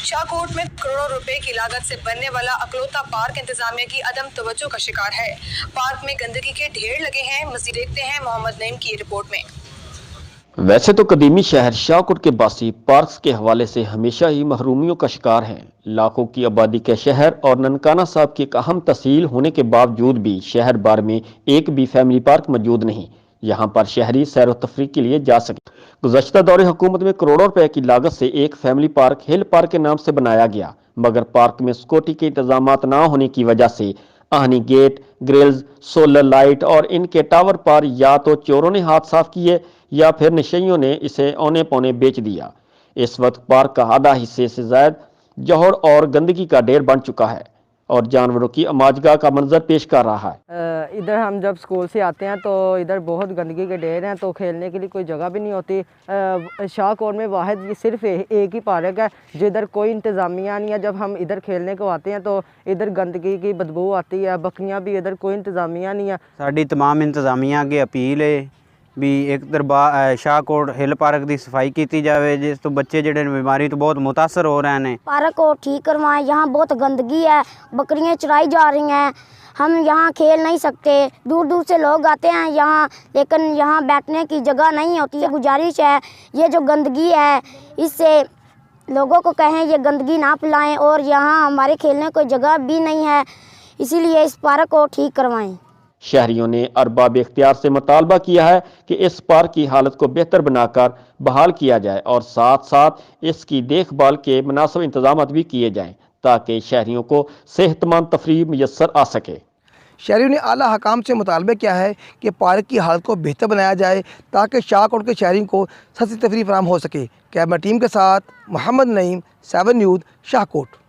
शाहकोट में करोड़ों रुपए की लागत से बनने वाला अकलौता पार्क इंतजामिया की अदम तवज्जो का शिकार है। पार्क में गंदगी के ढेर लगे हैं। मज़ीद देखते हैं मोहम्मद नईम की रिपोर्ट में। वैसे तो कदीमी शहर शाहकोट के बासी पार्क्स के हवाले से हमेशा ही महरूमियों का शिकार हैं। लाखों की आबादी के शहर और ननकाना साहब की एक अहम तहसील होने के बावजूद भी शहर भर में एक भी फैमिली पार्क मौजूद नहीं, यहाँ पर शहरी सैर व तफरीह के लिए जा सके। गुज़श्ता दौरे हुकूमत में करोड़ों रुपए की लागत से एक फैमिली पार्क हिल पार्क के नाम से बनाया गया, मगर पार्क में सिक्योरिटी के इंतजाम न होने की वजह से आहनी गेट, ग्रिल्स, सोलर लाइट और इनके टावर पर या तो चोरों ने हाथ साफ किए या फिर नशेइयों ने इसे औने पौने बेच दिया। इस वक्त पार्क का आधा हिस्से से ज्यादा जौहर और गंदगी का ढेर बन चुका है और जानवरों की अमाजगाह का मंजर पेश कर रहा है। इधर हम जब स्कूल से आते हैं तो इधर बहुत गंदगी के ढेर हैं, तो खेलने के लिए कोई जगह भी नहीं होती। शाहकोट में वाहिद सिर्फ एक ही पार्क है जिधर कोई इंतज़ामिया नहीं है। जब हम इधर खेलने को आते हैं तो इधर गंदगी की बदबू आती है, बकरियां भी इधर कोई इंतज़ामिया नहीं है। साड़ी तमाम इंतज़ामिया अगे अपील है भी एक दरबार शाहकोट हिल पार्क की सफाई की जाए, जिस तो बच्चे जड़े बीमारी तो बहुत मुतासर हो रहे हैं। पार्क को ठीक करवाएं, यहाँ बहुत गंदगी है, बकरियाँ चराई जा रही हैं, हम यहाँ खेल नहीं सकते। दूर दूर से लोग आते हैं यहाँ, लेकिन यहाँ बैठने की जगह नहीं होती है। गुजारिश है ये जो गंदगी है इससे लोगों को कहें ये गंदगी ना फैलाएं, और यहाँ हमारे खेलने कोई जगह भी नहीं है, इसीलिए इस पार्क को ठीक करवाएं। शहरियों ने अरबाब इख्तियार से मुतालबा किया है कि इस पार्क की हालत को बेहतर बनाकर बहाल किया जाए और साथ साथ इसकी देखभाल के मुनासिब इंतजाम भी किए जाएं ताकि शहरियों को सेहतमंद तफरीह मुयस्सर आ सके। शहरियों ने आला हकाम से मुतालबा किया है कि पार्क की हालत को बेहतर बनाया जाए ताकि शाहकोट के शहरियों को सस्ती तफरीह फराहम हो सके। कैमरा टीम के साथ मोहम्मद नईम, 7 न्यूज़, शाहकोट।